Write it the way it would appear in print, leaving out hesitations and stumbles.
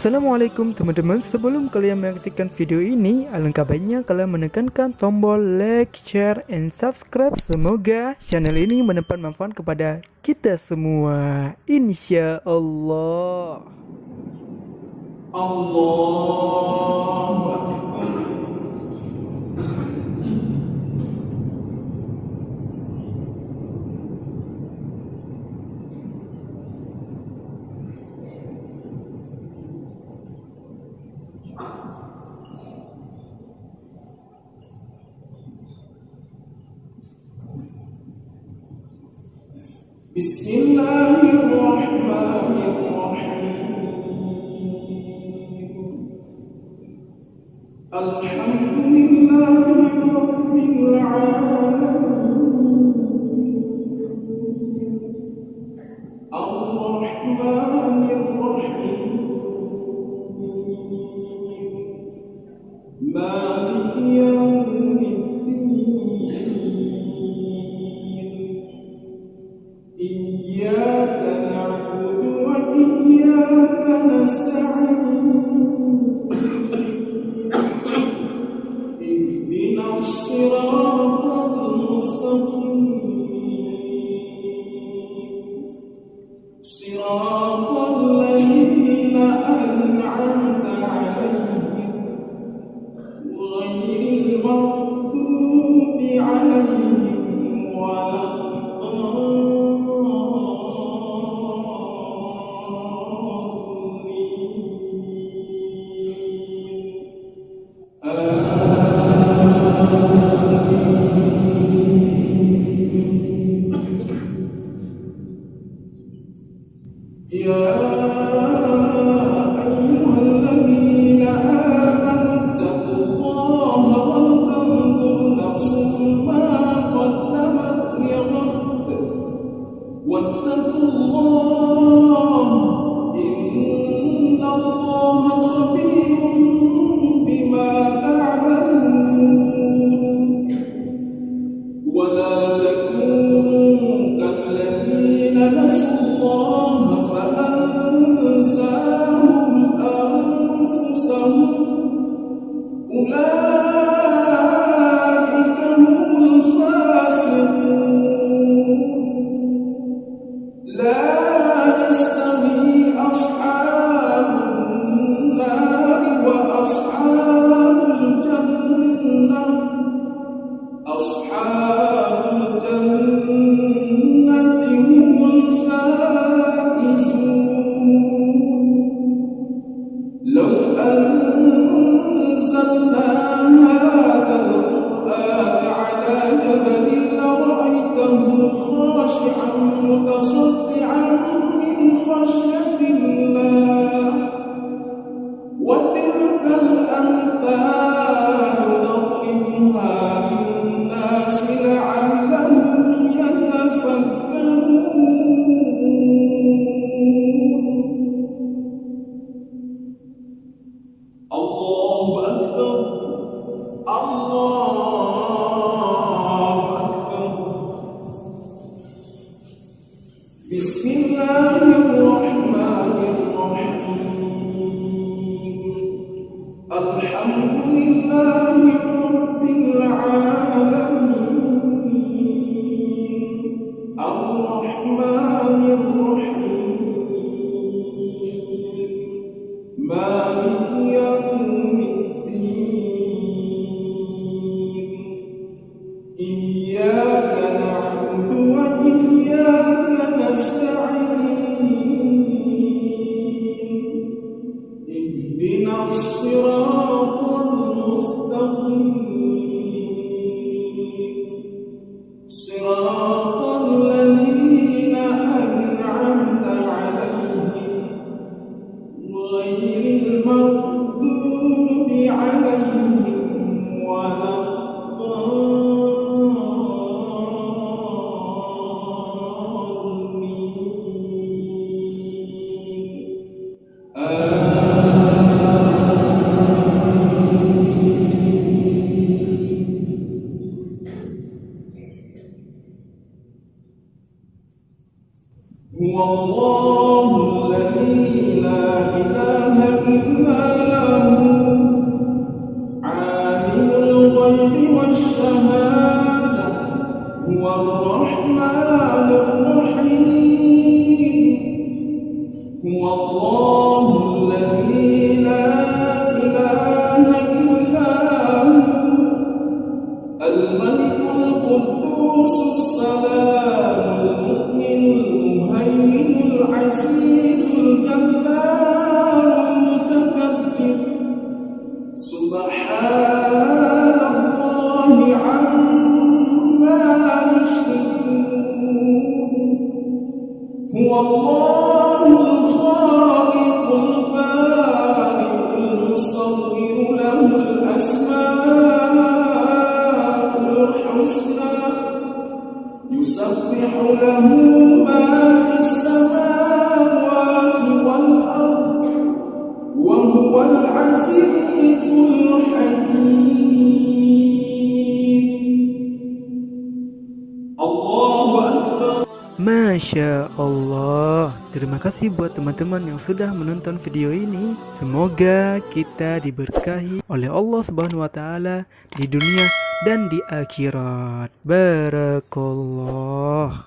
Assalamualaikum teman-teman, sebelum kalian menyaksikan video ini, alangkah baiknya kalian menekankan tombol like, share, and subscribe. Semoga channel ini mendapat manfaat kepada kita semua, insya Allah. Allahu Akbar. Bismillahirrahmanirrahim. Alhamdulillahi rabbil alamin. Ar-Rahmanir-Rahim. Maliki yawmiddin. Iyyaka na'budu wa iyyaka nasta'in. Ihdinas siratal mustaqim. Siratal ladzina an'amta 'alaihim ghairil maghdubi 'alaihim Ya ayyuhalladzina amanu taqullaha wal tanzur nafsum ma qaddamat lighad wattaqullaha innallaha khabirun bima ta'malun wa la takunu kalladhina nasullaha فأنساهم أنفسهم أولئك هم الفاسقون لا يستوي أصحاب النار وأصحاب الجنة أصحاب الجنة هم لو أنزلنا هذا القرآن على جبل لرأيته خاشعا متصدعا من خشية الله وتلك الأمثال نضربها للناس لعلهم يتفكرون. Allahu Akbar. Allahu Akbar. Bismillahirrahmanirrahim. Alhamdulillahi rabbil alamin. Ar-Rahmanir-Rahim. Maliki yawmiddin. Iyyaka na'budu wa iyyaka nasta'in. Ihdinas siratal mustaqim. هو الله الذي لا إله إلا هو عالم الغيب والشهادة هو الرحمن الرحيم هو الله الذي لا إله إلا هو الملك القدوس السلام المؤمن المهيمن العزيز الجبار المتكبر سبحان الله عما يشركون هو الله الخالق البارئ المصور له الأسماء الحسنى يسبح له ما في السماوات والأرض وهو العزيز الحكيم الله أكبر. Masya Allah. Terima kasih buat teman-teman yang sudah menonton video ini. Semoga kita diberkahi oleh Allah Subhanahu wa taala di dunia dan di akhirat. Barakallah.